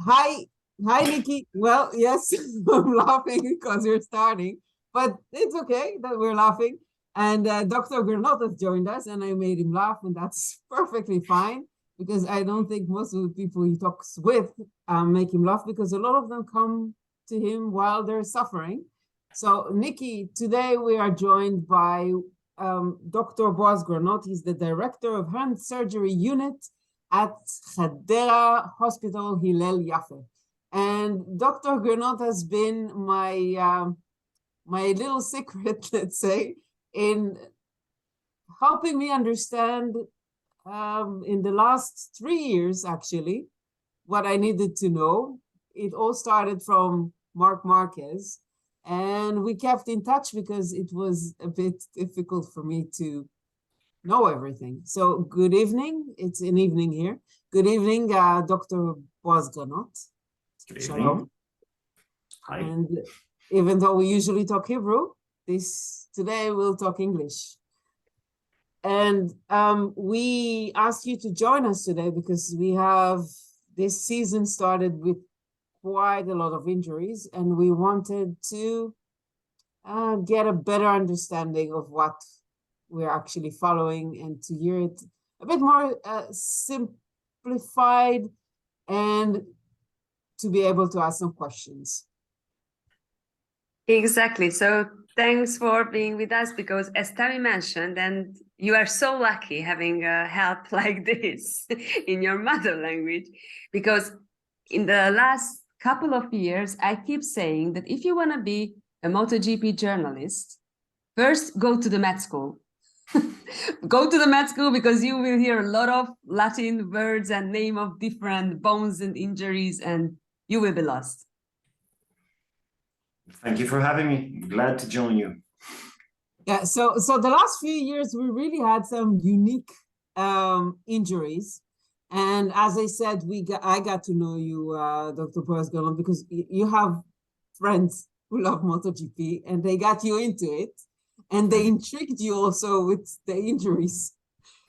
Hi, Nikki. Well, yes, I'm laughing because you're starting, but it's okay that we're laughing. And Dr. Granoth has joined us, and I made him laugh, and that's perfectly fine because I don't think most of the people he talks with make him laugh because a lot of them come to him while they're suffering. So, Nikki, today we are joined by Dr. Boaz Granoth. He's the director of hand surgery unit at Hadera Hospital Hillel Yafe. And Dr. Granoth has been my little secret, let's say, in helping me understand in the last 3 years, actually, what I needed to know. It all started from Marc Márquez, and we kept in touch because it was a bit difficult for me to know everything. So good evening. It's an evening here. Good evening, Dr. Boaz Granoth. Good evening. Shalom. Hi. And even though we usually talk Hebrew, today we'll talk English. And we asked you to join us today because we have this season started with quite a lot of injuries, and we wanted to get a better understanding of what we're actually following and to hear it a bit more simplified and to be able to ask some questions. Exactly. So thanks for being with us because as Tammy mentioned, and you are so lucky having help like this in your mother language, because in the last couple of years, I keep saying that if you want to be a MotoGP journalist, first go to the med school. Go to the med school because you will hear a lot of Latin words and name of different bones and injuries, and you will be lost. Thank you for having me. Glad to join you. Yeah, so the last few years, we really had some unique injuries. And as I said, I got to know you, Dr. Boaz Granoth, because you have friends who love MotoGP, and they got you into it. And they intrigued you also with the injuries.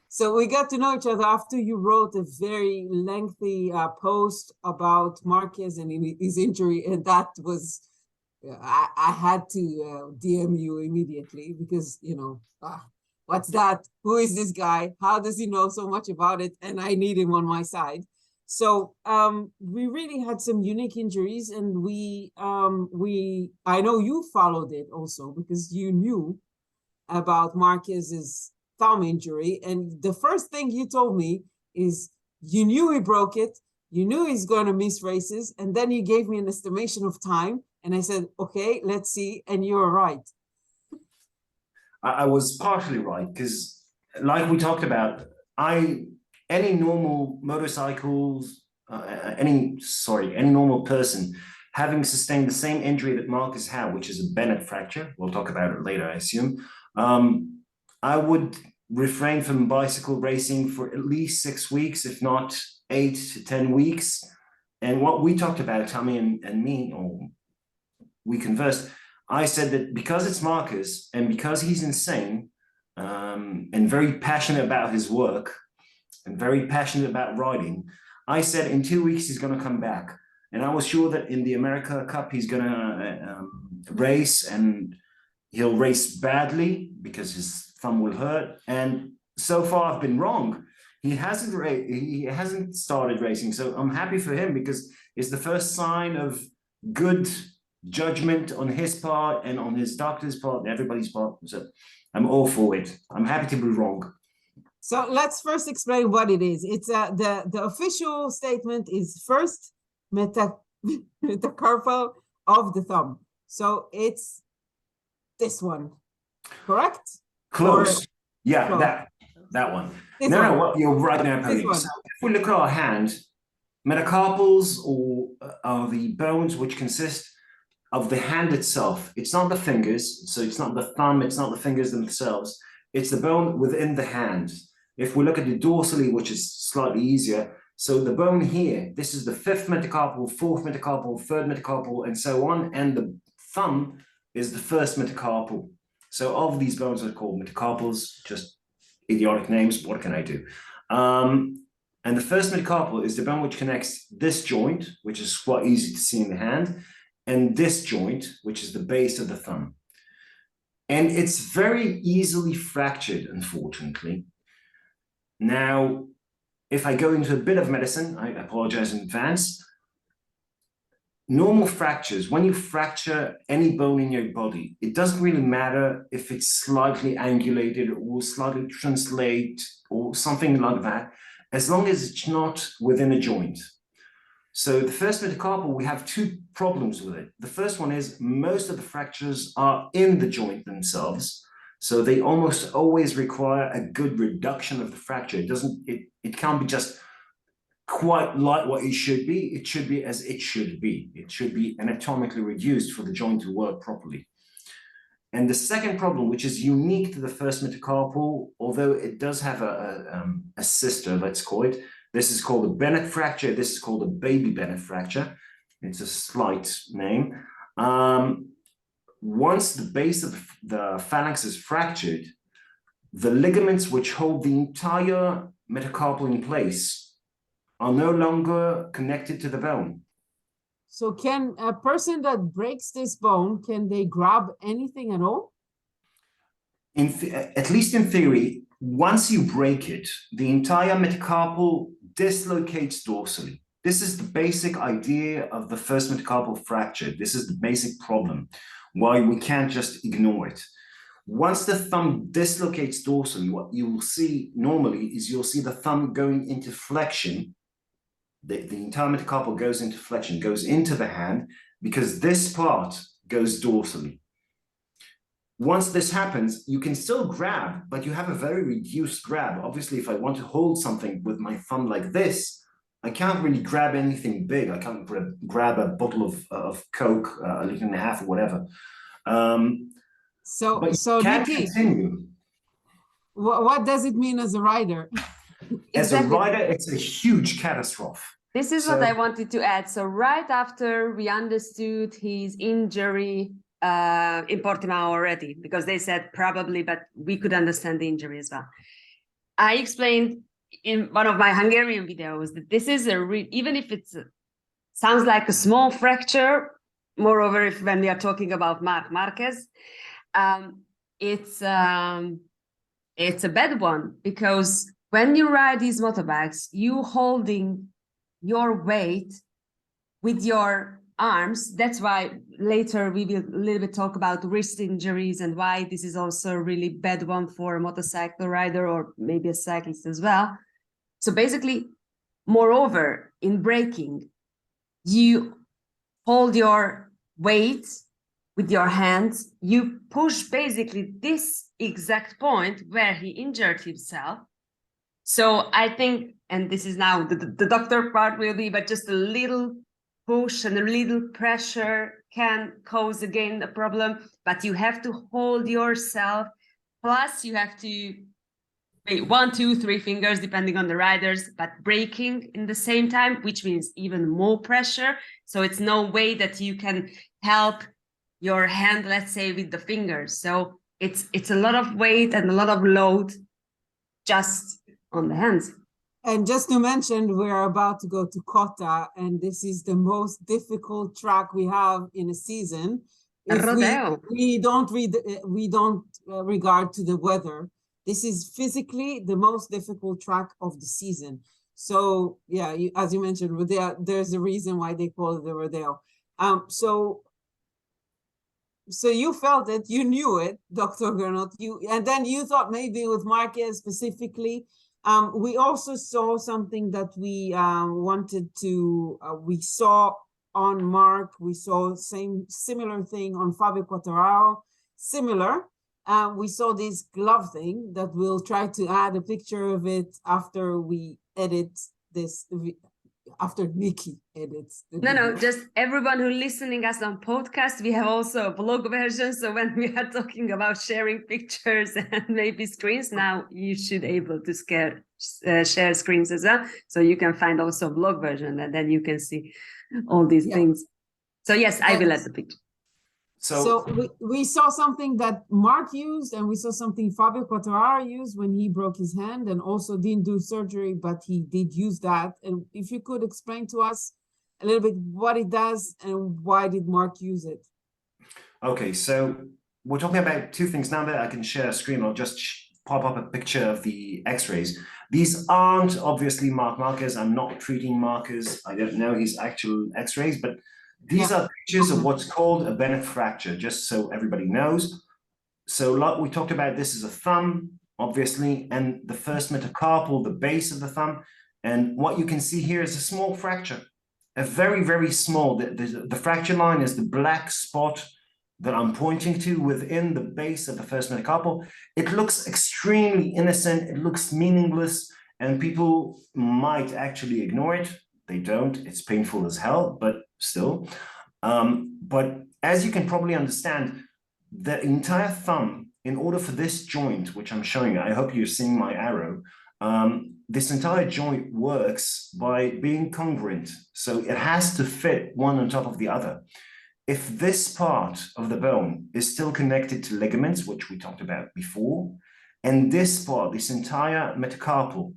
So we got to know each other after you wrote a very lengthy post about Marquez and his injury. And that was, I had to DM you immediately because, what's that? Who is this guy? How does he know so much about it? And I need him on my side. So we really had some unique injuries, and I know you followed it also because you knew about Marquez's thumb injury. And the first thing you told me is you knew he broke it, you knew he's going to miss races, and then you gave me an estimation of time. And I said, okay, let's see. And you were right. I was partially right because, like we talked about, any normal motorcycles, any normal person having sustained the same injury that Marquez had, which is a Bennett fracture, we'll talk about it later, I assume, I would refrain from bicycle racing for at least 6 weeks, if not 8 to 10 weeks. And what we talked about, Tommy and me, or we conversed, I said that because it's Marquez and because he's insane and very passionate about his work and very passionate about riding, I said in 2 weeks he's going to come back. And I was sure that in the America Cup he's going to race, and he'll race badly because his thumb will hurt. And so far I've been wrong. He hasn't started racing, so I'm happy for him because it's the first sign of good judgment on his part and on his doctor's part and everybody's part. So I'm all for it. I'm happy to be wrong. So let's first explain what it is. It's the official statement is first metacarpal of the thumb. So it's this one, correct? Close. Or, yeah, close. that one. This no, one. no, what you're right now, Pony. So if we look at our hand, metacarpals are the bones which consist of the hand itself. It's not the fingers, so it's not the thumb, it's not the fingers themselves. It's the bone within the hand. If we look at the dorsally, which is slightly easier, so the bone here, this is the 5th metacarpal, 4th metacarpal, 3rd metacarpal, and so on, and the thumb is the 1st metacarpal. So all of these bones are called metacarpals, just idiotic names, what can I do? And the first metacarpal is the bone which connects this joint, which is quite easy to see in the hand, and this joint, which is the base of the thumb. And it's very easily fractured, unfortunately. Now, if I go into a bit of medicine, I apologize in advance. Normal fractures, when you fracture any bone in your body, it doesn't really matter if it's slightly angulated or slightly translate or something like that, as long as it's not within a joint. So the first metacarpal, we have two problems with it. The first one is most of the fractures are in the joint themselves. So they almost always require a good reduction of the fracture. It can't be just quite like what it should be. It should be as it should be. It should be anatomically reduced for the joint to work properly. And the second problem, which is unique to the first metacarpal, although it does have a sister, let's call it, this is called a Bennett fracture. This is called a baby Bennett fracture. It's a slight name. Once the base of the phalanx is fractured, the ligaments which hold the entire metacarpal in place are no longer connected to the bone. So can a person that breaks this bone, can they grab anything at all? At least in theory, once you break it, the entire metacarpal dislocates dorsally. This is the basic idea of the first metacarpal fracture. This is the basic problem, why we can't just ignore it. Once the thumb dislocates dorsally, what you will see normally is you'll see the thumb going into flexion. The entire metacarpal goes into flexion, goes into the hand, because this part goes dorsally. Once this happens, you can still grab, but you have a very reduced grab. Obviously, if I want to hold something with my thumb like this, I can't really grab anything big. I can't grab a bottle of Coke, a liter and a half or whatever. So Nicky, Nicky, continue. What does it mean as a rider? As a rider, it's a huge catastrophe. This is what I wanted to add. So right after we understood his injury in Portimao already, because they said probably, but we could understand the injury as well. I explained in one of my Hungarian videos that this is even if it sounds like a small fracture, moreover, when we are talking about Marc Márquez, it's a bad one, because when you ride these motorbikes, you holding your weight with your arms. That's why later we will a little bit talk about wrist injuries and why this is also a really bad one for a motorcycle rider or maybe a cyclist as well. So basically, moreover, in braking, you hold your weight with your hands, you push basically this exact point where he injured himself. So I think, and this is now the doctor part will be, but just a little push and a little pressure can cause again a problem, but you have to hold yourself. Plus you have to wait 1, 2, 3 fingers, depending on the riders, but braking in the same time, which means even more pressure. So it's no way that you can help your hand, let's say, with the fingers. So it's a lot of weight and a lot of load just on the hands. And just to mention, we're about to go to CoTA, and this is the most difficult track we have in a season. If we don't regard to the weather. This is physically the most difficult track of the season. So yeah, as you mentioned, Rodeo, there's a reason why they call it the Rodeo. So you felt it, you knew it, Dr. Granoth, and then you thought maybe with Marquez specifically. We also saw something that we wanted to, we saw on Marc, we saw similar thing on Fabio Quartararo, similar. We saw this glove thing that we'll try to add a picture of it after we edit this, after Nicky edits. No, just everyone who listening us on podcast, we have also a blog version. So when we are talking about sharing pictures and maybe screens, now you should able to share screens as well. So you can find also a blog version and then you can see all these things. So yes, I will add the picture. So we saw something that Marc used, and we saw something Fabio Quartararo used when he broke his hand and also didn't do surgery, but he did use that. And if you could explain to us a little bit what it does and why did Marc use it? Okay, so we're talking about two things. Now that I can share a screen, I'll just pop up a picture of the x-rays. These aren't obviously Marc Márquez. I'm not treating Marquez. I don't know his actual x-rays, but these are pictures of what's called a Bennett fracture, just so everybody knows. So like we talked about, this is a thumb, obviously, and the first metacarpal, the base of the thumb. And what you can see here is a small fracture, a very, very small. The fracture line is the black spot that I'm pointing to within the base of the first metacarpal. It looks extremely innocent. It looks meaningless, and people might actually ignore it. They don't. It's painful as hell, but still. But as you can probably understand, the entire thumb, in order for this joint, which I'm showing, I hope you're seeing my arrow, this entire joint works by being congruent. So it has to fit one on top of the other. If this part of the bone is still connected to ligaments, which we talked about before, and this part, this entire metacarpal,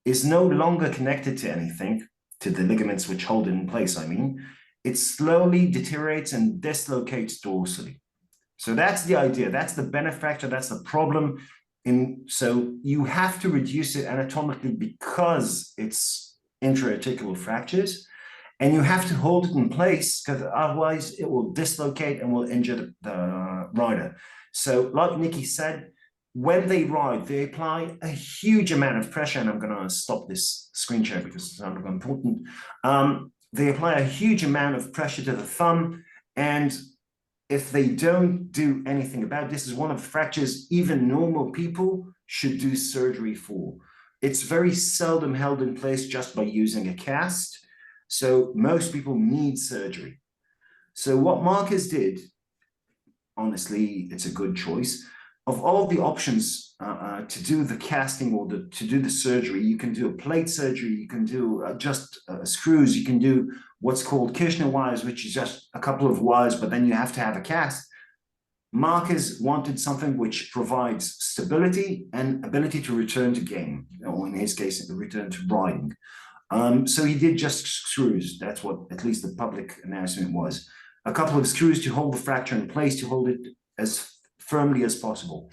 is no longer connected to anything, to the ligaments which hold it in place, I mean, it slowly deteriorates and dislocates dorsally. So that's the idea. That's the Bennett fracture. That's the problem. So you have to reduce it anatomically because it's intra-articular fractures, and you have to hold it in place because otherwise it will dislocate and will injure the rider. So like Nikki said, when they ride, they apply a huge amount of pressure, and I'm going to stop this screen share because it's not important. They apply a huge amount of pressure to the thumb, and if they don't do anything about this, is one of the fractures even normal people should do surgery for. It's very seldom held in place just by using a cast, so most people need surgery. So what Marquez did, honestly, it's a good choice. Of all the options to do the casting or to do the surgery, you can do a plate surgery, you can do just screws, you can do what's called Kirchner wires, which is just a couple of wires, but then you have to have a cast. Marquez wanted something which provides stability and ability to return to game, or in his case, return to riding. So he did just screws. That's what at least the public announcement was. A couple of screws to hold the fracture in place, to hold it as firmly as possible.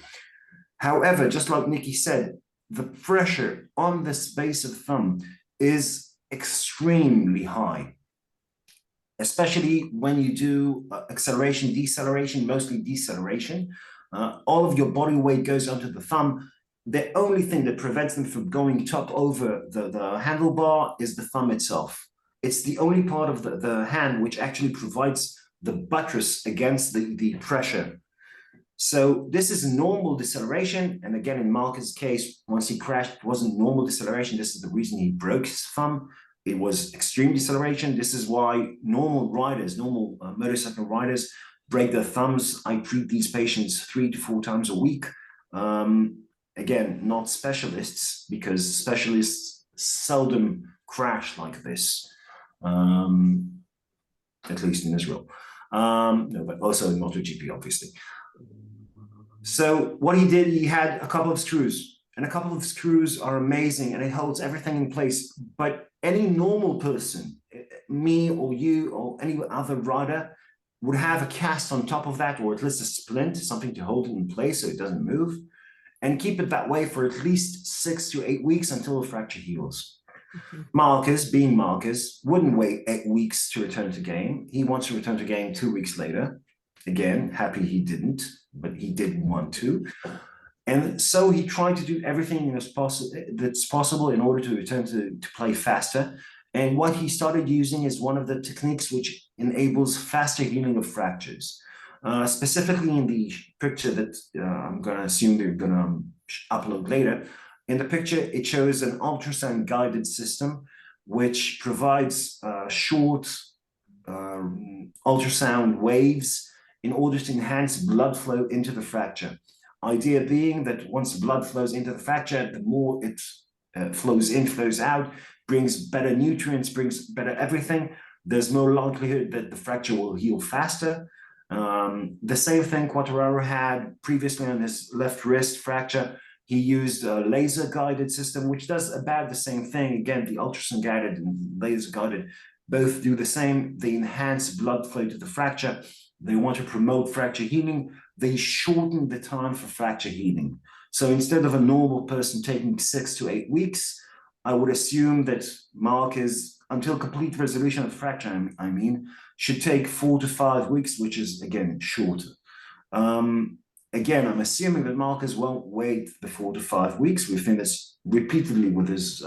However, just like Nikki said, the pressure on this base of the thumb is extremely high, especially when you do acceleration, deceleration, mostly deceleration. All of your body weight goes onto the thumb. The only thing that prevents them from going top over the handlebar is the thumb itself. It's the only part of the hand which actually provides the buttress against the pressure. So this is normal deceleration. And again, in Marquez's case, once he crashed, it wasn't normal deceleration. This is the reason he broke his thumb. It was extreme deceleration. This is why normal riders, normal motorcycle riders break their thumbs. I treat these patients 3 to 4 times a week. Again, not specialists, because specialists seldom crash like this, at least in Israel. No, but also in MotoGP, obviously. So what he did, he had a couple of screws, and a couple of screws are amazing, and it holds everything in place. But any normal person, me or you or any other rider, would have a cast on top of that, or at least a splint, something to hold it in place so it doesn't move, and keep it that way for at least 6 to 8 weeks until the fracture heals. Marquez, being Marquez, wouldn't wait 8 weeks to return to game. He wants to return to game 2 weeks later. Again, happy he didn't, but he did want to. And so he tried to do everything that's possible in order to return to play faster. And what he started using is one of the techniques which enables faster healing of fractures. Specifically in the picture that I'm going to assume they're going to upload later. In the picture, it shows an ultrasound guided system, which provides short ultrasound waves in order to enhance blood flow into the fracture. Idea being that once blood flows into the fracture, the more it flows in, flows out, brings better nutrients, brings better everything. There's more likelihood that the fracture will heal faster. The same thing Quartararo had previously on his left wrist fracture. He used a laser-guided system, which does about the same thing. Again, the ultrasound-guided and laser-guided both do the same. They enhance blood flow to the fracture. They want to promote fracture healing. They shorten the time for fracture healing. So instead of a normal person taking 6 to 8 weeks, I would assume that Marquez, until complete resolution of the fracture, I mean, should take 4 to 5 weeks, which is, again, shorter. Again, I'm assuming that Marquez won't wait the 4 to 5 weeks. We've seen this repeatedly with his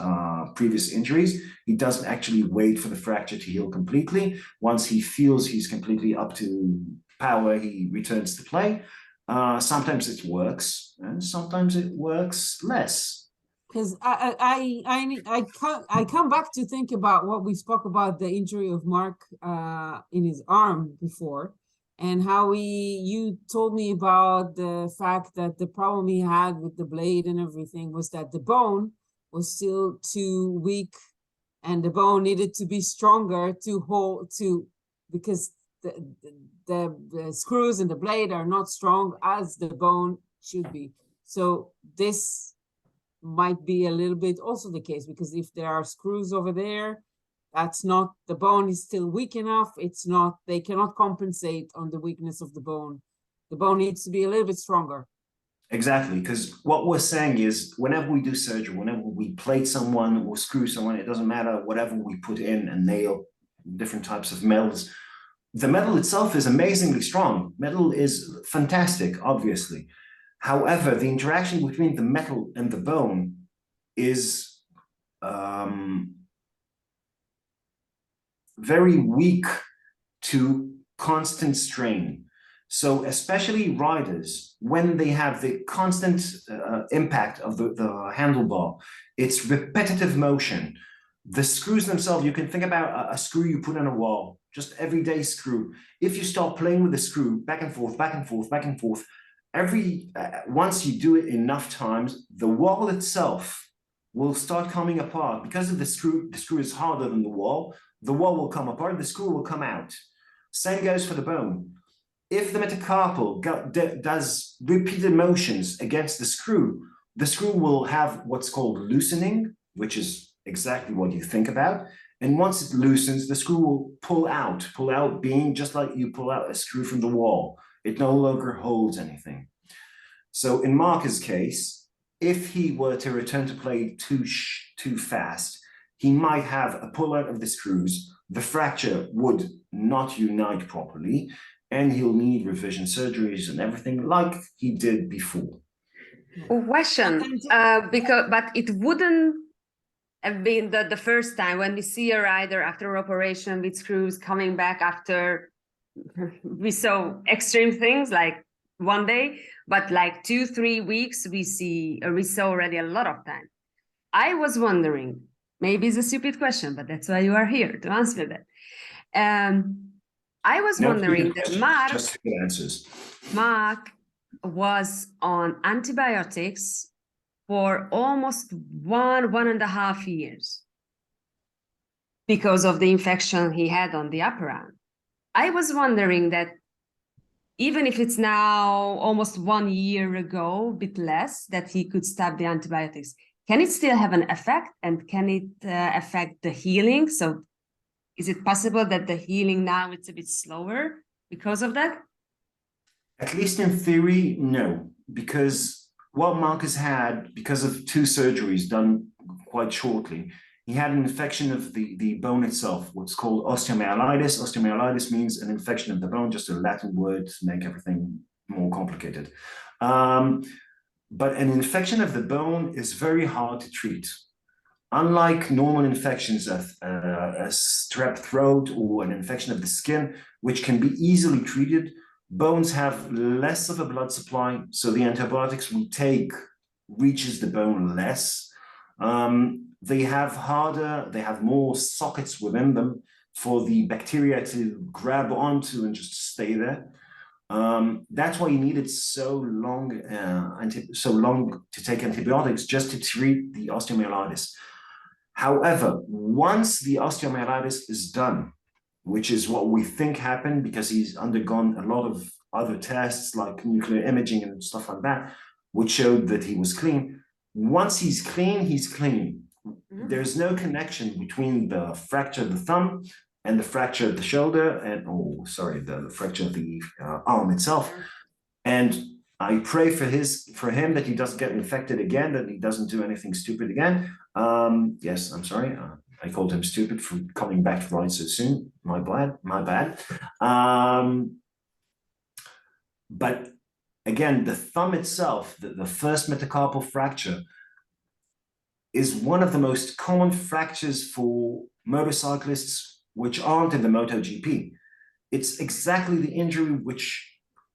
previous injuries. He doesn't actually wait for the fracture to heal completely. Once he feels he's completely up to power, he returns to play. Sometimes it works, and sometimes it works less. Because I come back to think about what we spoke about, the injury of Marc in his arm before, and how you told me about the fact that the problem he had with the blade and everything was that the bone was still too weak, and the bone needed to be stronger to hold because the screws and the blade are not strong as the bone should be. So this might be a little bit also the case, because if there are screws over there, that's not, the bone is still weak enough. It's not, they cannot compensate on the weakness of the bone. The bone needs to be a little bit stronger. Exactly, because what we're saying is whenever we do surgery, whenever we plate someone or screw someone, it doesn't matter, whatever we put in, a nail, different types of metals, the metal itself is amazingly strong. Metal is fantastic, obviously. However, the interaction between the metal and the bone is very weak to constant strain. So especially riders, when they have the constant impact of the handlebar, it's repetitive motion. The screws themselves, you can think about a screw you put on a wall, just everyday screw. If you start playing with the screw back and forth, back and forth, back and forth, once you do it enough times, the wall itself will start coming apart. Because of the screw is harder than the wall will come apart, the screw will come out. Same goes for the bone. If the metacarpal does repeated motions against the screw will have what's called loosening, which is exactly what you think about. And once it loosens, the screw will pull out being just like you pull out a screw from the wall. It no longer holds anything. So in Marquez's case, if he were to return to play too fast, he might have a pullout of the screws. The fracture would not unite properly, and he'll need revision surgeries and everything like he did before. Question, but it wouldn't have been the first time when we see a rider after alreoperation with screws coming back after we saw extreme things like one day, but like 2-3 weeks we saw already a lot of time. I was wondering, maybe it's a stupid question, but that's why you are here to answer that. I was wondering that Marc was on antibiotics for almost 1.5 years because of the infection he had on the upper arm. I was wondering that even if it's now almost 1 year ago, a bit less, that he could stop the antibiotics, can it still have an effect, and can it affect the healing? So is it possible that the healing now it's a bit slower because of that? At least in theory, no, because what Marquez had, because of 2 surgeries done quite shortly, he had an infection of the bone itself, what's called osteomyelitis. Osteomyelitis means an infection of the bone, just a Latin word to make everything more complicated. But an infection of the bone is very hard to treat. Unlike normal infections of a strep throat or an infection of the skin, which can be easily treated, bones have less of a blood supply, so the antibiotics we take reaches the bone less. They have more sockets within them for the bacteria to grab onto and just stay there. That's why you needed so long to take antibiotics just to treat the osteomyelitis. However, once the osteomyelitis is done, which is what we think happened because he's undergone a lot of other tests like nuclear imaging and stuff like that, which showed that he was clean. Once he's clean, he's clean. There's no connection between the fracture of the thumb and the fracture of the shoulder and, the fracture of the arm itself. And I pray for him that he doesn't get infected again, that he doesn't do anything stupid again. Yes, I'm sorry. I called him stupid for coming back to ride so soon. My bad. But again, the thumb itself, the first metacarpal fracture, is one of the most common fractures for motorcyclists which aren't in the MotoGP. It's exactly the injury which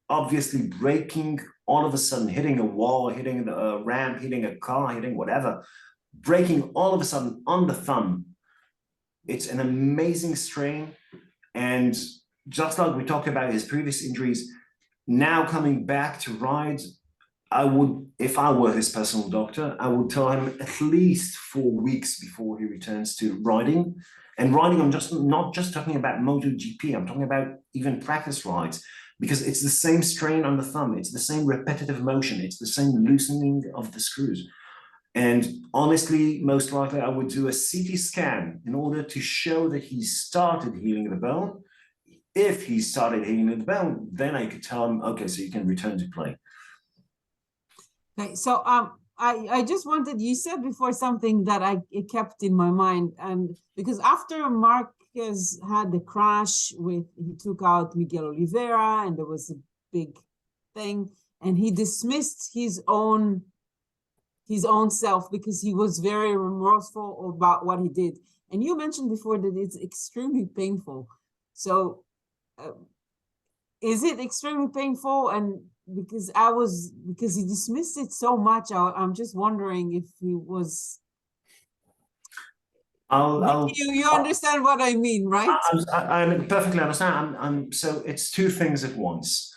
obviously breaking, all of a sudden hitting a wall, hitting a ramp, hitting a car, hitting whatever, breaking all of a sudden on the thumb. It's an amazing strain. And just like we talked about his previous injuries, now coming back to ride, I would, if I were his personal doctor, I would tell him at least 4 weeks before he returns to riding. And riding, I'm not just talking about MotoGP, I'm talking about even practice rides, because it's the same strain on the thumb, it's the same repetitive motion, it's the same loosening of the screws. And honestly, most likely I would do a CT scan in order to show that he started healing the bone. If he started healing the bone, then I could tell him, okay, so you can return to play. Okay, so I just wanted, you said before something that it kept in my mind, and because after Marquez had the crash he took out Miguel Oliveira, and there was a big thing, and he dismissed his own self because he was very remorseful about what he did. And you mentioned before that it's extremely painful. So is it extremely painful? And because he dismissed it so much, I'm just wondering if he was. You understand what I mean, right? I perfectly understand. So it's two things at once.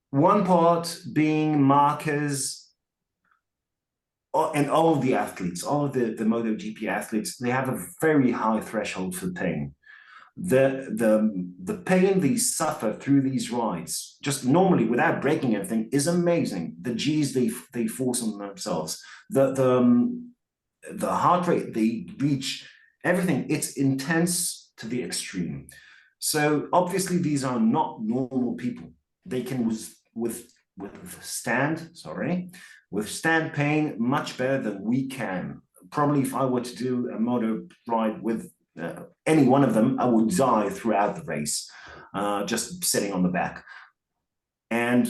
One part being Marquez and all of the athletes, all of the MotoGP athletes, they have a very high threshold for pain. The pain they suffer through these rides, just normally without breaking anything, is amazing. The G's they force on themselves, the heart rate they reach, everything, it's intense to the extreme. So obviously these are not normal people. They can withstand pain much better than we can. Probably if I were to do a motor ride with any one of them, I would die throughout the race, just sitting on the back. And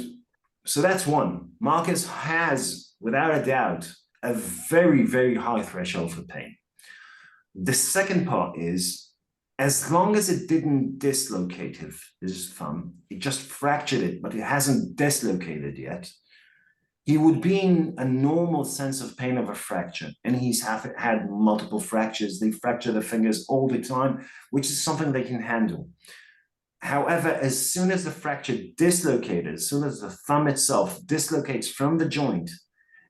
so that's one. Marquez has, without a doubt, a very, very high threshold for pain. The second part is, as long as it didn't dislocate his thumb, it just fractured it, but it hasn't dislocated yet, he would be in a normal sense of pain of a fracture. And he's had multiple fractures. They fracture their fingers all the time, which is something they can handle. However, as soon as the fracture dislocated, as soon as the thumb itself dislocates from the joint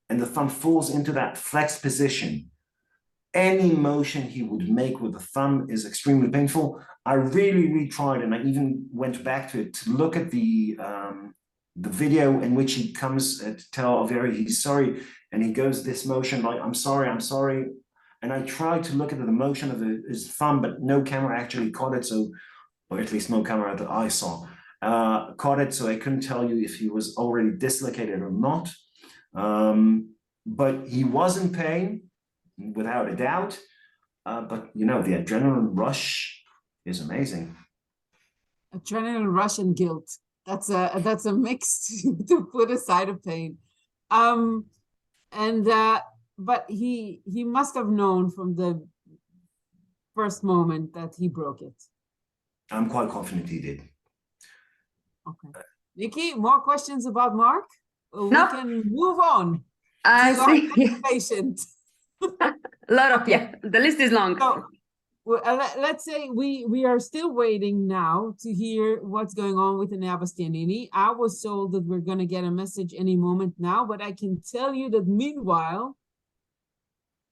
and the thumb falls into that flexed position, any motion he would make with the thumb is extremely painful. I really tried, and I even went back to it to look at the video in which he comes to tell Oliveira he's sorry, and he goes this motion like, I'm sorry. And I tried to look at the motion of his thumb, but no camera actually caught it, so, or at least no camera that I saw caught it, so I couldn't tell you if he was already dislocated or not. But he was in pain, without a doubt. But the adrenaline rush is amazing. Adrenaline rush and guilt. That's a mix to put aside of pain. But he must have known from the first moment that he broke it. I'm quite confident he did. Okay. Nikki, more questions about Marc? We can move on. I see. Patient. A lot of, the list is long. So, let's say we are still waiting now to hear what's going on with ENG Bastianini. I was told that we're going to get a message any moment now, but I can tell you that meanwhile,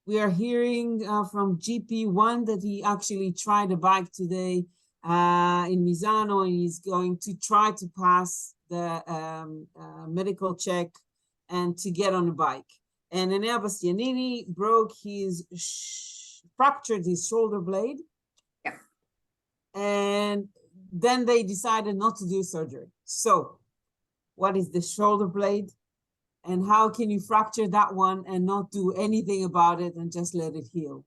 we are hearing from GP1 that he actually tried a bike today in Misano, and he's going to try to pass the medical check and to get on a bike. And Enea Bastianini fractured his shoulder blade. Yeah. And then they decided not to do surgery. So what is the shoulder blade? And how can you fracture that one and not do anything about it and just let it heal?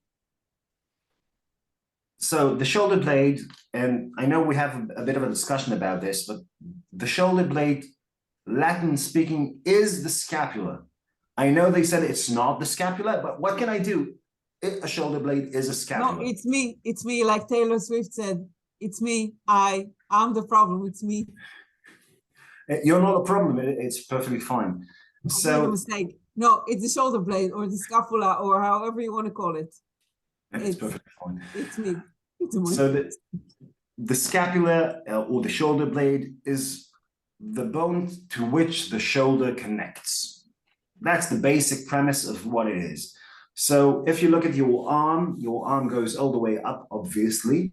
So the shoulder blade, and I know we have a bit of a discussion about this, but the shoulder blade, Latin speaking, is the scapula. I know they said it's not the scapula, but what can I do? A shoulder blade is a scapula. No, it's me. It's me. Like Taylor Swift said, it's me. I'm the problem. It's me. You're not a problem. It's perfectly fine. I made a mistake. No, it's the shoulder blade or the scapula or however you want to call it. It's perfectly fine. It's me. So the scapula or the shoulder blade is the bone to which the shoulder connects. That's the basic premise of what it is. So if you look at your arm goes all the way up, obviously,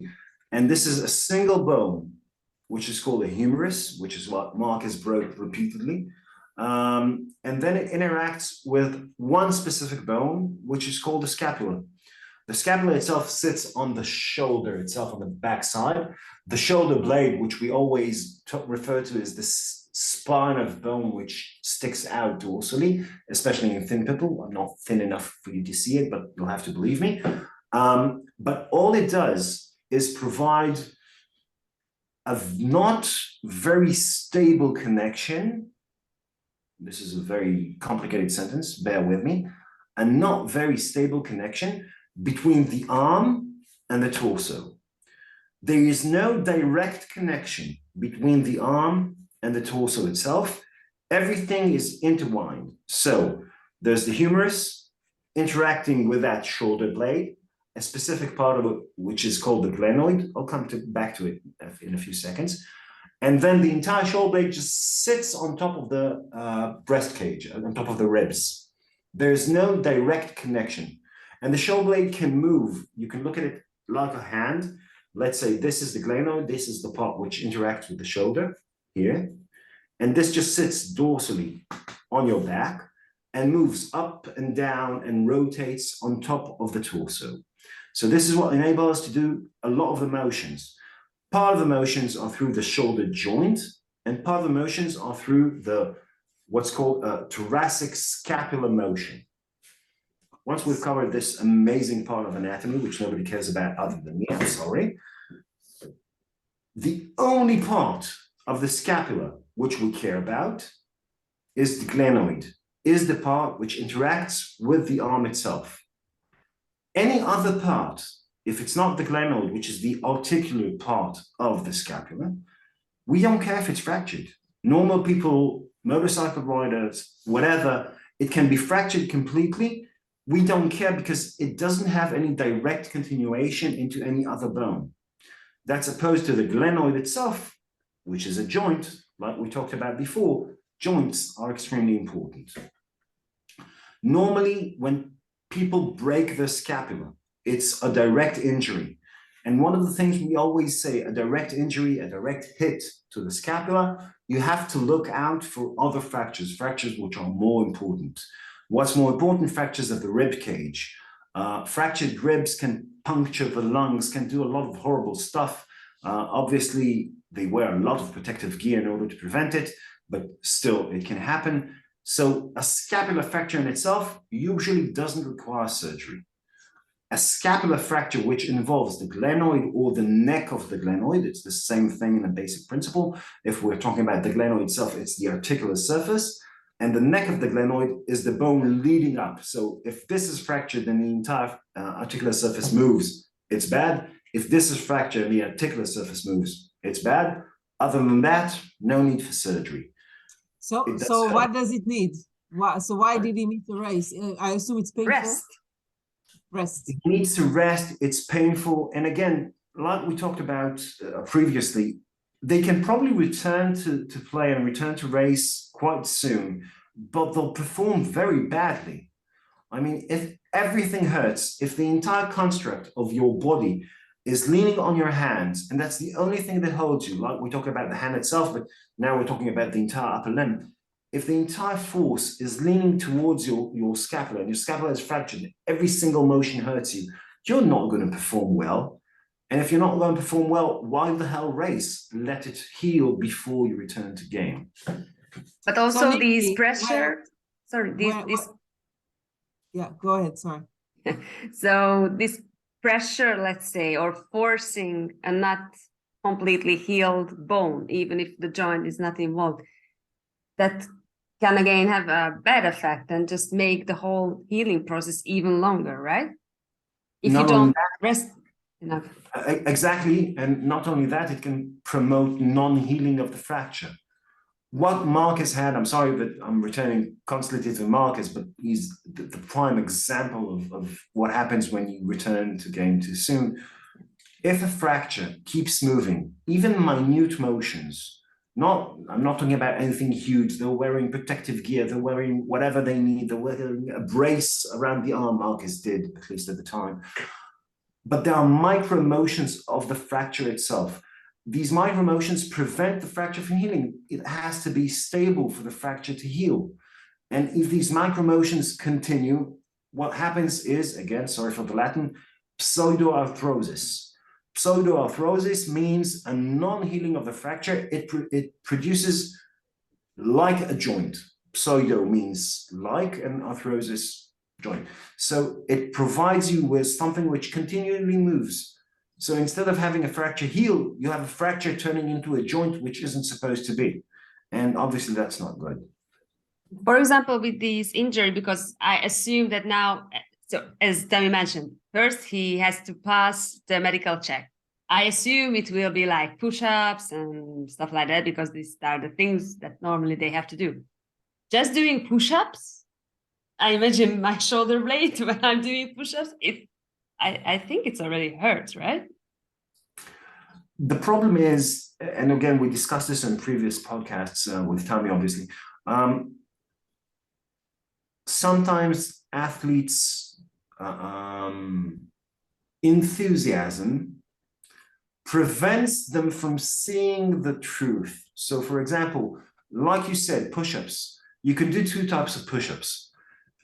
and this is a single bone, which is called a humerus, which is what Marquez broke repeatedly. And then it interacts with one specific bone, which is called the scapula. The scapula itself sits on the shoulder itself, on the back side. The shoulder blade, which we always refer to as the spine of bone, which sticks out dorsally, especially in thin people. I'm not thin enough for you to see it, but you'll have to believe me. But all it does is provide a not very stable connection. This is a very complicated sentence, bear with me. A not very stable connection between the arm and the torso. There is no direct connection between the arm and the torso itself. Everything is intertwined. So there's the humerus interacting with that shoulder blade, a specific part of it, which is called the glenoid. I'll come back to it in a few seconds. And then the entire shoulder blade just sits on top of the breast cage, on top of the ribs. There's no direct connection. And the shoulder blade can move. You can look at it like a hand. Let's say this is the glenoid. This is the part which interacts with the shoulder here. And this just sits dorsally on your back and moves up and down and rotates on top of the torso. So this is what enables us to do a lot of the motions. Part of the motions are through the shoulder joint, and part of the motions are through the what's called a thoracic scapular motion. Once we've covered this amazing part of anatomy, which nobody cares about other than me, I'm sorry, the only part of the scapula which we care about is the glenoid, is the part which interacts with the arm itself. Any other part, if it's not the glenoid, which is the articular part of the scapula, we don't care if it's fractured. Normal people, motorcycle riders, whatever, it can be fractured completely. We don't care because it doesn't have any direct continuation into any other bone. That's opposed to the glenoid itself, which is a joint, like we talked about before. Joints are extremely important. Normally, when people break the scapula, it's a direct injury. And one of the things we always say, a direct injury, a direct hit to the scapula, you have to look out for other fractures, fractures which are more important. What's more important? Fractures of the rib cage. Fractured ribs can puncture the lungs, can do a lot of horrible stuff. Obviously, they wear a lot of protective gear in order to prevent it, but still it can happen. So a scapular fracture in itself usually doesn't require surgery. A scapular fracture which involves the glenoid or the neck of the glenoid, it's the same thing in a basic principle. If we're talking about the glenoid itself, it's the articular surface. And the neck of the glenoid is the bone leading up. So if this is fractured and the entire articular surface moves, it's bad. If this is fractured and the articular surface moves, it's bad. Other than that, no need for surgery. So what does it need? So why did he miss the race? I assume it's painful. Rest. It needs to rest. It's painful. And again, like we talked about previously, they can probably return to play and return to race quite soon, but they'll perform very badly. I mean, if everything hurts, if the entire construct of your body is leaning on your hands, and that's the only thing that holds you. Like we talk about the hand itself, but now we're talking about the entire upper limb. If the entire force is leaning towards your scapula, and your scapula is fractured, every single motion hurts you, you're not going to perform well. And if you're not going to perform well, why the hell race? Let it heal before you return to game. But also So, these Nikki, pressure, sorry, yeah, go ahead, sorry. So this pressure, let's say, or forcing a not completely healed bone, even if the joint is not involved, that can again have a bad effect and just make the whole healing process even longer, right? If you don't rest enough. Exactly, and not only that, it can promote non-healing of the fracture. What Marquez had, I'm sorry that I'm returning constantly to Marquez, but he's the prime example of what happens when you return to game too soon. If a fracture keeps moving, even minute motions, I'm not talking about anything huge. They're wearing protective gear, they're wearing whatever they need, they're wearing a brace around the arm, Marquez did, at least at the time. But there are micro motions of the fracture itself. These micro motions prevent the fracture from healing. It has to be stable for the fracture to heal. And if these micro motions continue, what happens is, again, sorry for the Latin, pseudoarthrosis. Pseudoarthrosis means a non-healing of the fracture. It produces like a joint. Pseudo means like, and arthrosis, joint. So it provides you with something which continually moves. So instead of having a fracture heal, you have a fracture turning into a joint which isn't supposed to be. And obviously that's not good. For example, with this injury, because I assume that now, so as Tammy mentioned, first he has to pass the medical check. I assume it will be like push-ups and stuff like that, because these are the things that normally they have to do. Just doing push-ups, I imagine my shoulder blade when I'm doing push-ups, I think it's already hurts, right? The problem is, and again, we discussed this in previous podcasts with Tammy, obviously, sometimes athletes' enthusiasm prevents them from seeing the truth. So, for example, like you said, push-ups, you can do two types of push-ups.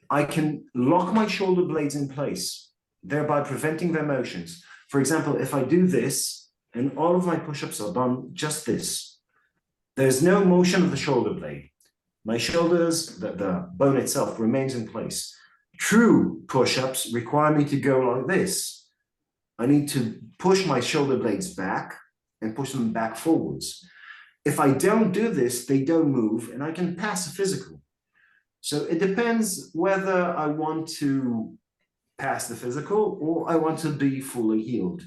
I can lock my shoulder blades in place, thereby preventing their motions. For example, if I do this, and all of my push-ups are done just this, there's no motion of the shoulder blade. My shoulders, the bone itself remains in place. True push-ups require me to go like this. I need to push my shoulder blades back and push them back forwards. If I don't do this, they don't move, and I can pass a physical. So it depends whether I want to pass the physical or I want to be fully healed.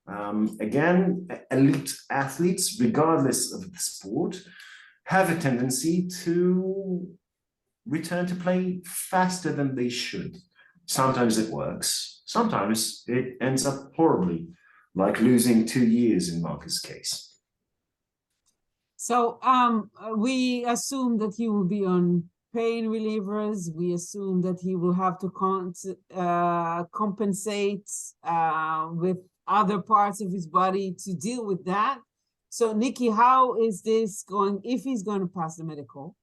Again, elite athletes, regardless of the sport, have a tendency to return to play faster than they should. Sometimes it works. Sometimes it ends up horribly, like losing 2 years in Marquez's case. So we assume that he will be on pain relievers. We assume that he will have to compensate with other parts of his body to deal with that. So Nikki, how is this going, if he's going to pass the medical?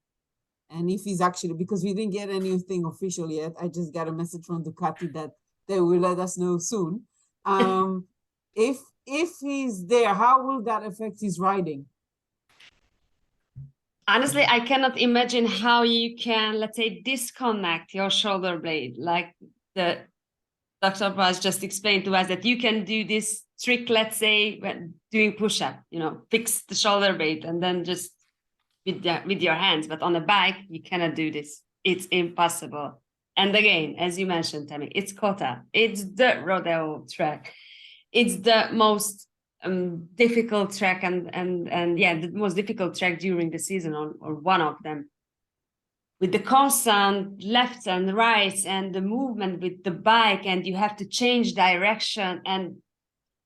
And if he's actually, because we didn't get anything official yet, I just got a message from Ducati that they will let us know soon. If he's there, how will that affect his riding? Honestly, I cannot imagine how you can, let's say, disconnect your shoulder blade. Like the Dr. Boaz just explained to us that you can do this trick, let's say, when doing push-up, fix the shoulder blade and then just with your hands. But on a bike, you cannot do this. It's impossible. And again, as you mentioned, Tammy, it's CoTA. It's the rodeo track. It's the most difficult track and yeah, the most difficult track during the season, or one of them, with the constant lefts and rights and the movement with the bike, and you have to change direction, and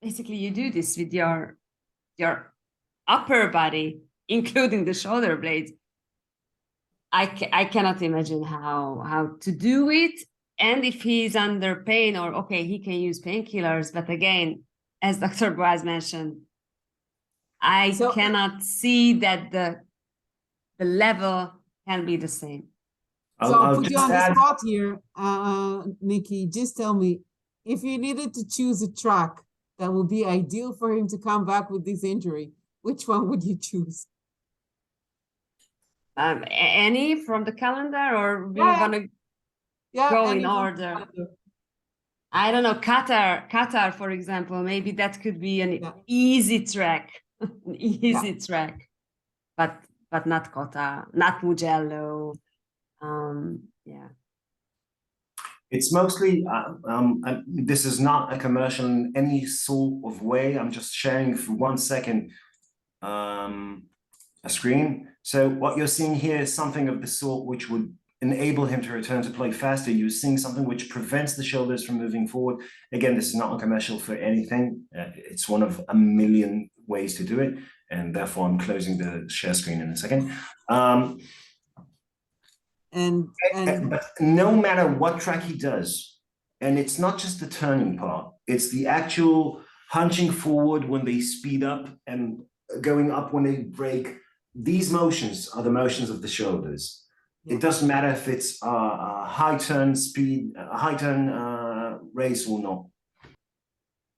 basically you do this with your upper body, including the shoulder blades. I cannot imagine how to do it. And if he's under pain, or okay, he can use painkillers, but again, as Dr. Boaz mentioned, I cannot see that the level can be the same. So I'll put you on the spot here, Nikki. Just tell me, if you needed to choose a track that would be ideal for him to come back with this injury, which one would you choose? Any from the calendar, or we want to go in order? I don't know, Qatar, for example, maybe that could be an easy track, track, but not CoTA, not Mugello. Yeah. It's mostly, this is not a commercial in any sort of way. I'm just sharing for 1 second a screen. So what you're seeing here is something of the sort which would enable him to return to play faster. You're seeing something which prevents the shoulders from moving forward. Again, this is not a commercial for anything. It's one of a million ways to do it. And therefore, I'm closing the share screen in a second. But no matter what track he does, and it's not just the turning part, it's the actual hunching forward when they speed up and going up when they brake. These motions are the motions of the shoulders. Yeah. It doesn't matter if it's a high turn speed, a high turn race or not.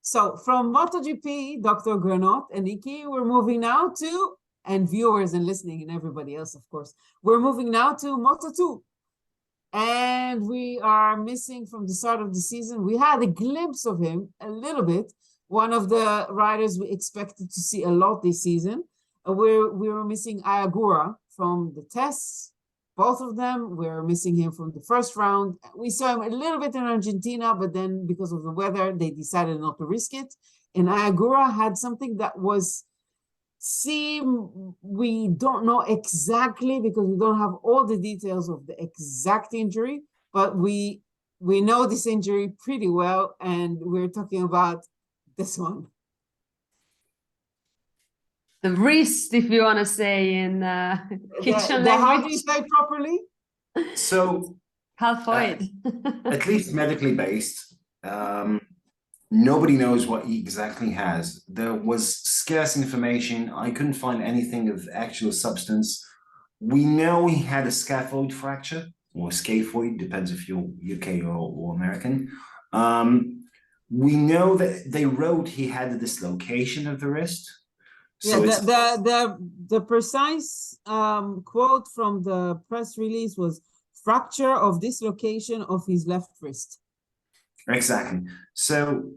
So from MotoGP, Dr. Granoth and Nikki, we're moving now to, and viewers and listening and everybody else, of course, we're moving now to Moto2. And we are missing from the start of the season. We had a glimpse of him a little bit. One of the riders we expected to see a lot this season. We were missing Ogura from the tests, both of them. We're missing him from the first round. We saw him a little bit in Argentina, but then because of the weather, they decided not to risk it. And Ogura had something that was, we don't know exactly because we don't have all the details of the exact injury, but we know this injury pretty well, and we're talking about this one. The wrist, if you want to say in kitchen language. How do you say properly? So, scaphoid. At least medically based, nobody knows what he exactly has. There was scarce information. I couldn't find anything of actual substance. We know he had a scaphoid fracture, or scaphoid, depends if you're UK or American. We know that they wrote he had a dislocation of the wrist. So yeah, the precise quote from the press release was fracture of dislocation of his left wrist. Exactly. So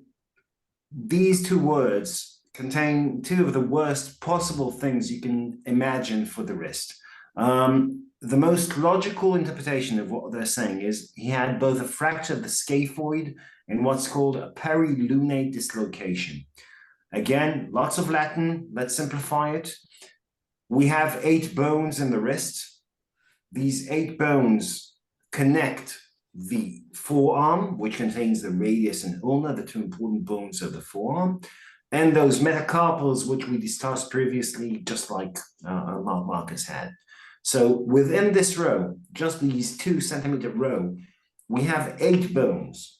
these two words contain two of the worst possible things you can imagine for the wrist. The most logical interpretation of what they're saying is he had both a fracture of the scaphoid and what's called a perilunate dislocation. Again, lots of Latin. Let's simplify it. We have 8 bones in the wrist. These 8 bones connect the forearm, which contains the radius and ulna, the 2 important bones of the forearm, and those metacarpals, which we discussed previously, just like Marc Márquez had. So within this row, just these 2 centimeter row, we have 8 bones.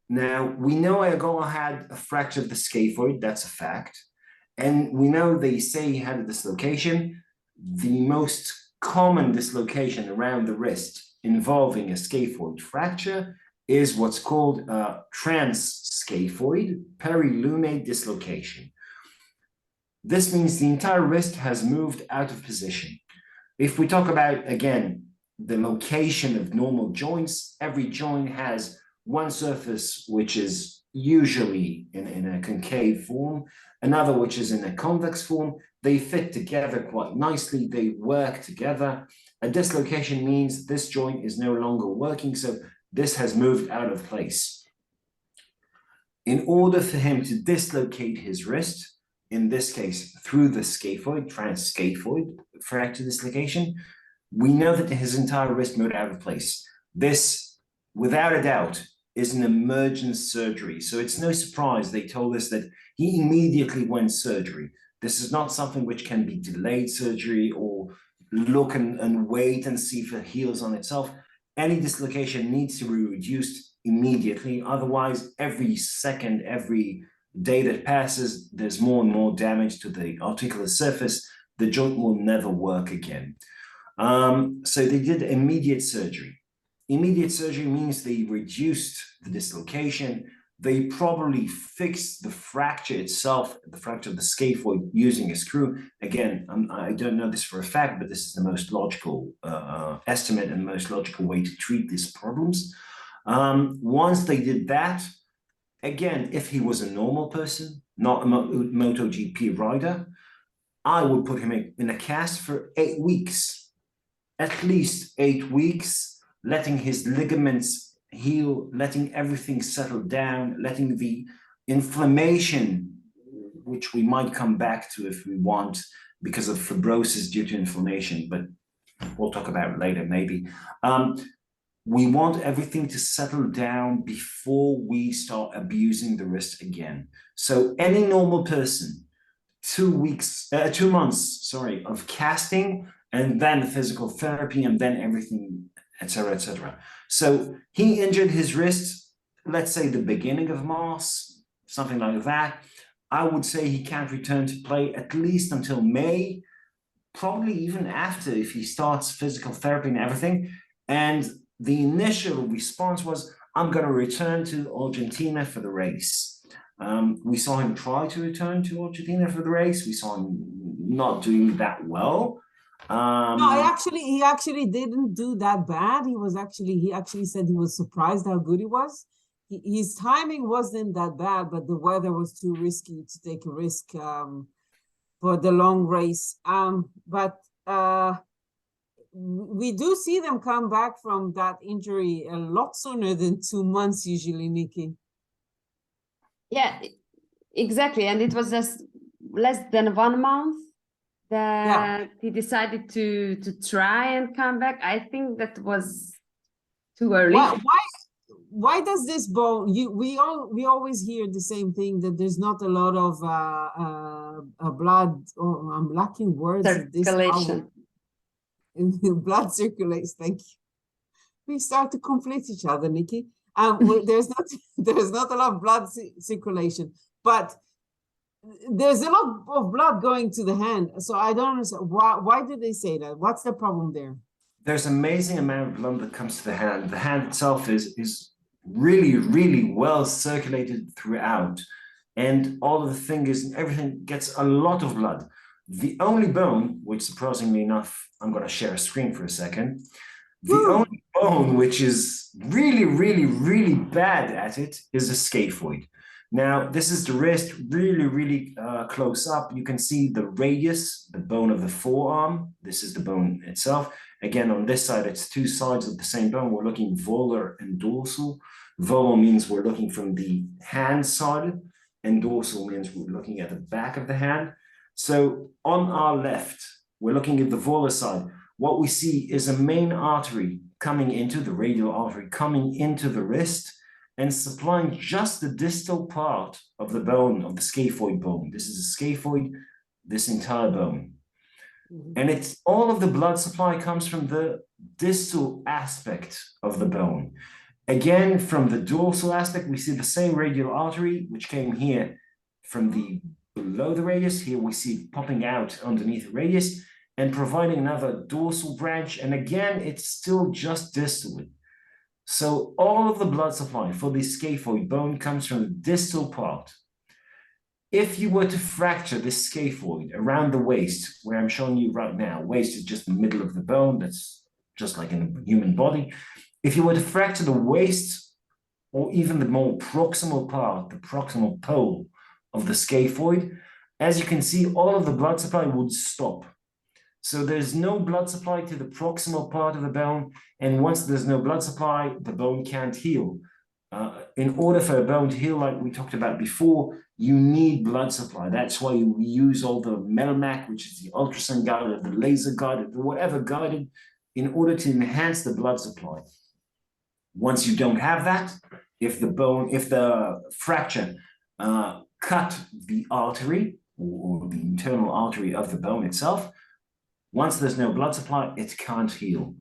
Now, we know Ogura had a fracture of the scaphoid, that's a fact. And we know they say he had a dislocation. The most common dislocation around the wrist involving a scaphoid fracture is what's called a trans-scaphoid perilunate dislocation. This means the entire wrist has moved out of position. If we talk about, again, the location of normal joints, every joint has one surface which is usually in a concave form, another which is in a convex form. They fit together quite nicely, they work together. A dislocation means this joint is no longer working, so this has moved out of place. In order for him to dislocate his wrist, in this case through the scaphoid, trans-scaphoid fracture dislocation, we know that his entire wrist moved out of place. This, without a doubt, is an emergent surgery. So it's no surprise they told us that he immediately went surgery. This is not something which can be delayed surgery or look and wait and see if it heals on itself. any dislocation needs to be reduced immediately. Otherwise, every second, every day that passes, there's more and more damage to the articular surface. The joint will never work again. So they did immediate surgery. Immediate surgery means they reduced the dislocation. They probably fixed the fracture itself, the fracture of the scaphoid, using a screw. Again, I don't know this for a fact, but this is the most logical estimate and most logical way to treat these problems. Once they did that, again, if he was a normal person, not a MotoGP rider, I would put him in a cast for 8 weeks, at least 8 weeks, letting his ligaments heal, letting everything settle down, letting the inflammation, which we might come back to if we want, because of fibrosis due to inflammation, but we'll talk about it later maybe. We want everything to settle down before we start abusing the wrist again. So any normal person, 2 months, of casting, and then physical therapy, and then everything, etc., etc. So he injured his wrist, let's say the beginning of March, something like that. I would say he can't return to play at least until May, probably even after, if he starts physical therapy and everything. And the initial response was, I'm going to return to Argentina for the race. We saw him try to return to Argentina for the race. We saw him not doing that well. No, he actually didn't do that bad. He actually said he was surprised how good he was. His timing wasn't that bad, but the weather was too risky to take a risk for the long race. But we do see them come back from that injury a lot sooner than 2 months usually, Nikki. Yeah, exactly. And it was just less than 1 month that he decided to try and come back. I think that was too early. Why does this bone? We always hear the same thing, that there's not a lot of blood. Oh, I'm lacking words. Circulation. Blood circulates. Thank you. We start to complete each other, Nikki. There's not a lot of blood circulation, but there's a lot of blood going to the hand. So I don't understand why did they say that? What's the problem there? There's an amazing amount of blood that comes to the hand. The hand itself is really, really well circulated throughout, and all of the fingers and everything gets a lot of blood. The only bone, which surprisingly enough, I'm going to share a screen for a second. The only bone which is really, really, really bad at it is the scaphoid. Now, this is the wrist, really, really close up. You can see the radius, the bone of the forearm. This is the bone itself. Again, on this side, it's 2 sides of the same bone. We're looking volar and dorsal. Volar means we're looking from the hand side, and dorsal means we're looking at the back of the hand. So on our left, we're looking at the volar side. What we see is a main artery coming into the radial artery, coming into the wrist and supplying just the distal part of the bone, of the scaphoid bone. This is a scaphoid, this entire bone. And it's all of the blood supply comes from the distal aspect of the bone. Again, from the dorsal aspect, we see the same radial artery, which came here from the below the radius. Here we see it popping out underneath the radius and providing another dorsal branch. And again, it's still just distally. So all of the blood supply for the scaphoid bone comes from the distal part. If you were to fracture this scaphoid around the waist, where I'm showing you right now, waist is just the middle of the bone, that's just like in a human body. If you were to fracture the waist, or even the more proximal part, the proximal pole of the scaphoid, as you can see, all of the blood supply would stop. So there's no blood supply to the proximal part of the bone, and once there's no blood supply, the bone can't heal. In order for a bone to heal, like we talked about before, you need blood supply. That's why we use all the MELMAC, which is the ultrasound guided, the laser guided, the whatever guided, in order to enhance the blood supply. Once you don't have that, if the fracture cut the artery or the internal artery of the bone itself, once there's no blood supply, it can't heal.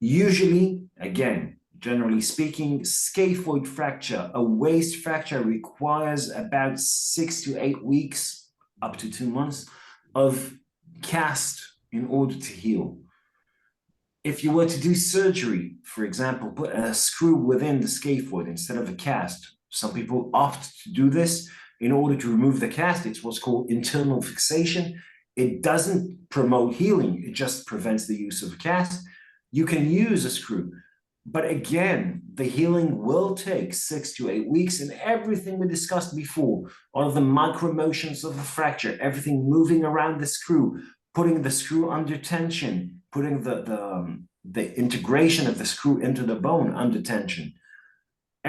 Usually, again, generally speaking, scaphoid fracture, a waist fracture, requires about 6 to 8 weeks, up to 2 months, of cast in order to heal. If you were to do surgery, for example, put a screw within the scaphoid instead of a cast, some people opt to do this in order to remove the cast. It's what's called internal fixation. It doesn't promote healing, it just prevents the use of a cast. You can use a screw, but again, the healing will take 6 to 8 weeks, and everything we discussed before, all of the micro motions of the fracture, everything moving around the screw, putting the screw under tension, putting the integration of the screw into the bone under tension.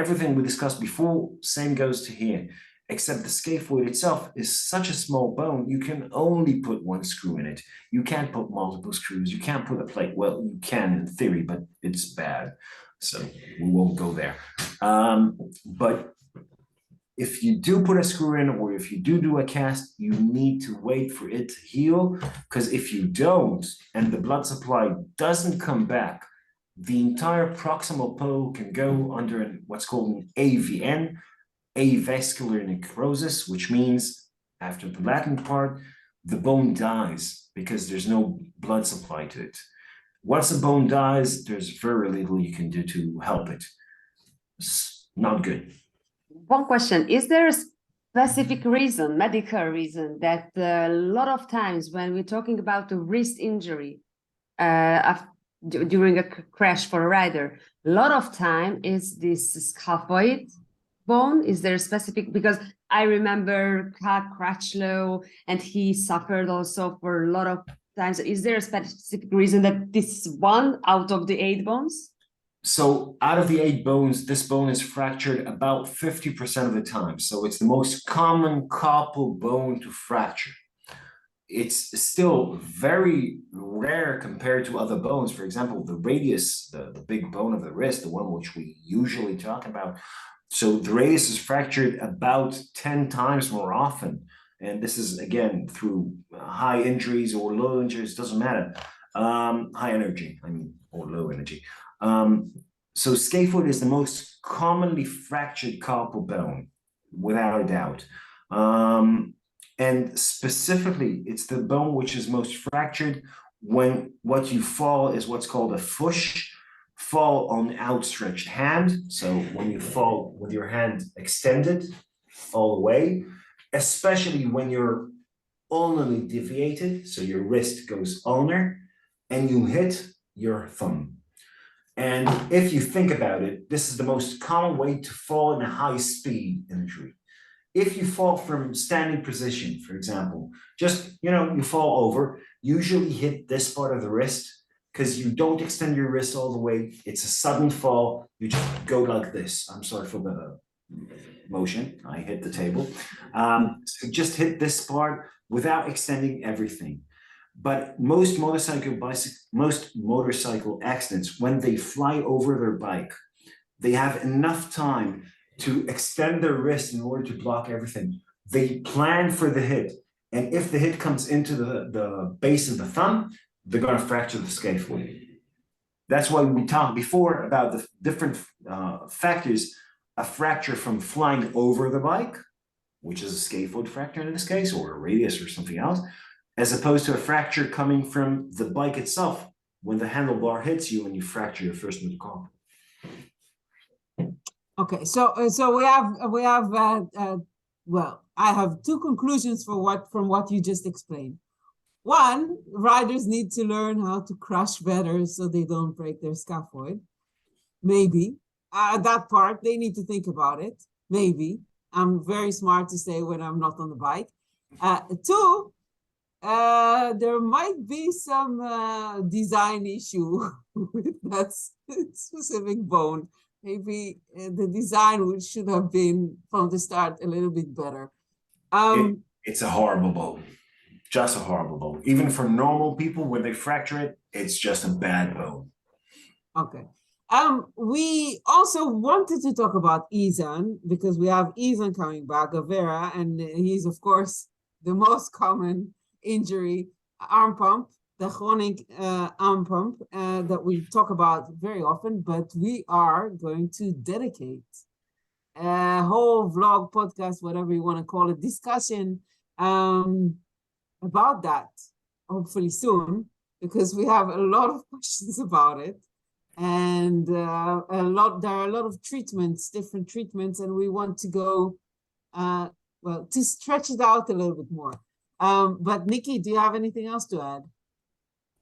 Everything we discussed before, same goes to here, except the scaphoid itself is such a small bone, you can only put one screw in it. You can't put multiple screws, you can't put a plate. Well, you can in theory, but it's bad. So we won't go there. But if you do put a screw in, or if you do a cast, you need to wait for it to heal, because if you don't, and the blood supply doesn't come back, the entire proximal pole can go under what's called an AVN, avascular necrosis, which means, after the Latin part, the bone dies because there's no blood supply to it. Once a bone dies, there's very little you can do to help it. It's not good. One question, is there a specific reason, medical reason, that a lot of times when we're talking about a wrist injury during a crash for a rider, a lot of time is this scaphoid bone? Is there a specific, because I remember Crutchlow, and he suffered also for a lot of times. Is there a specific reason that this is one out of the 8 bones? So out of the 8 bones, this bone is fractured about 50% of the time. So it's the most common carpal bone to fracture. It's still very rare compared to other bones. For example, the radius, the big bone of the wrist, the one which we usually talk about. So the radius is fractured about 10 times more often. And this is, again, through high injuries or low injuries, doesn't matter. High energy, I mean, or low energy. So scaphoid is the most commonly fractured carpal bone, without a doubt. And specifically, it's the bone which is most fractured when what you fall is what's called a fush, fall on outstretched hand. So when you fall with your hand extended all the way, especially when you're ulnarly deviated, so your wrist goes ulnar, and you hit your thumb. And if you think about it, this is the most common way to fall in a high-speed injury. If you fall from standing position, for example, just, you fall over, usually hit this part of the wrist, because you don't extend your wrist all the way. It's a sudden fall. You just go like this. I'm sorry for the motion. I hit the table. So just hit this part without extending everything. But most motorcycle accidents, when they fly over their bike, they have enough time to extend their wrist in order to block everything. They plan for the hit. And if the hit comes into the base of the thumb, they're going to fracture the scaphoid. That's why we talked before about the different factors. A fracture from flying over the bike, which is a scaphoid fracture in this case, or a radius or something else, as opposed to a fracture coming from the bike itself, when the handlebar hits you and you fracture your first metacarpal. Okay, so well, I have 2 conclusions from what you just explained. One, riders need to learn how to crush better so they don't break their scaphoid. Maybe. That part, they need to think about it. Maybe. I'm very smart to say when I'm not on the bike. 2, there might be some design issue with that specific bone. Maybe the design should have been from the start a little bit better. It's a horrible bone. Just a horrible bone. Even for normal people, when they fracture it, it's just a bad bone. Okay. We also wanted to talk about Izan, because we have Izan coming back, Vera, and he's, of course, the most common injury, arm pump. the chronic arm pump that we talk about very often, but we are going to dedicate a whole vlog, podcast, whatever you want to call it, discussion about that, hopefully soon, because we have a lot of questions about it. And there are a lot of treatments, different treatments, and we want to go, well, to stretch it out a little bit more. But Nikki, do you have anything else to add?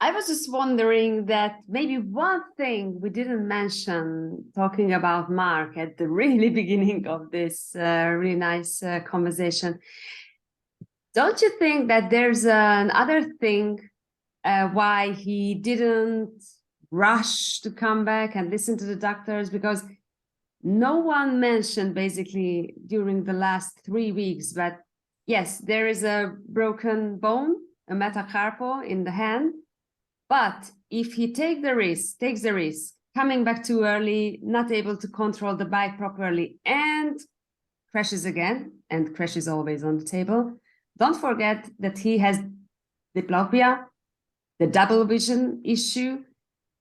I was just wondering that maybe one thing we didn't mention talking about Marc at the really beginning of this really nice conversation. Don't you think that there's another thing why he didn't rush to come back and listen to the doctors? Because no one mentioned basically during the last 3 weeks, but yes, there is a broken bone, a metacarpal in the hand. But if he takes the risk, coming back too early, not able to control the bike properly, and crashes again, and crashes always on the table, don't forget that he has diplopia, the double vision issue.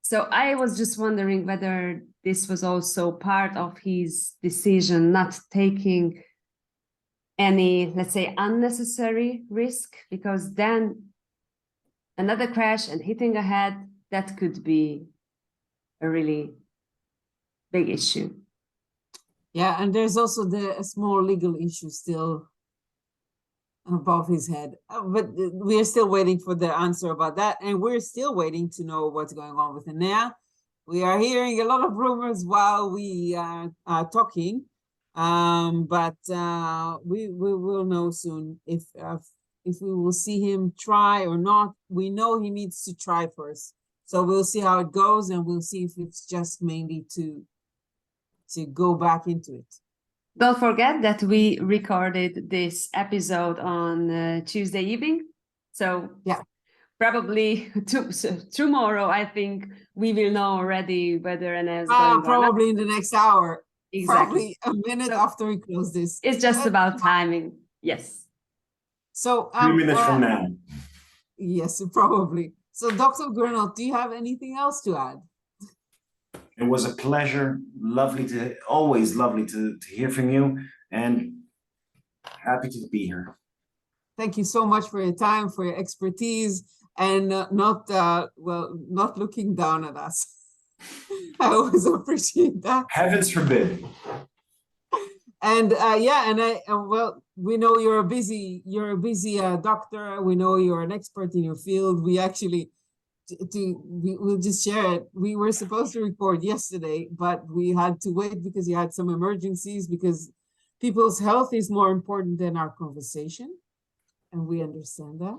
So I was just wondering whether this was also part of his decision not taking any, let's say, unnecessary risk, because then another crash and hitting a head, that could be a really big issue. Yeah, and there's also a small legal issue still above his head. But we are still waiting for the answer about that. And we're still waiting to know what's going on with Enea. We are hearing a lot of rumors while we are talking. But we will know soon if we will see him try or not. We know he needs to try first. So we'll see how it goes, and we'll see if it's just mainly to go back into it. Don't forget that we recorded this episode on Tuesday evening. So yeah, probably tomorrow, I think we will know already whether Enea is going probably in the next hour. Exactly. Probably a minute after we close this. It's just about timing. Yes. So 3 minutes from now. Yes, probably. So Dr. Granoth, do you have anything else to add? It was a pleasure. Always lovely to hear from you, and happy to be here. Thank you so much for your time, for your expertise, and not looking down at us. I always appreciate that. Heavens forbid. And we know you're a busy doctor. We know you're an expert in your field. We actually, we'll just share it. We were supposed to record yesterday, but we had to wait because you had some emergencies, because people's health is more important than our conversation. And we understand that.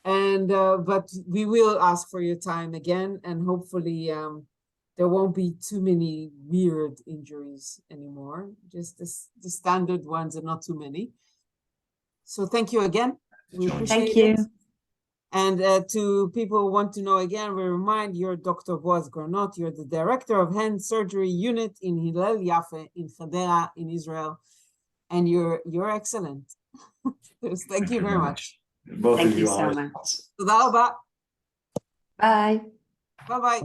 And, but we will ask for your time again, and hopefully, there won't be too many weird injuries anymore, just the standard ones and not too many. So thank you again. We appreciate it. And to people who want to know again, we remind you're Dr. Boaz Granoth. You're the director of hand surgery unit in Hillel Yafe in Hadera in Israel. And you're excellent. Thank you very much. Both Thank of you you so are. much. Toda rabba. Bye. Bye-bye.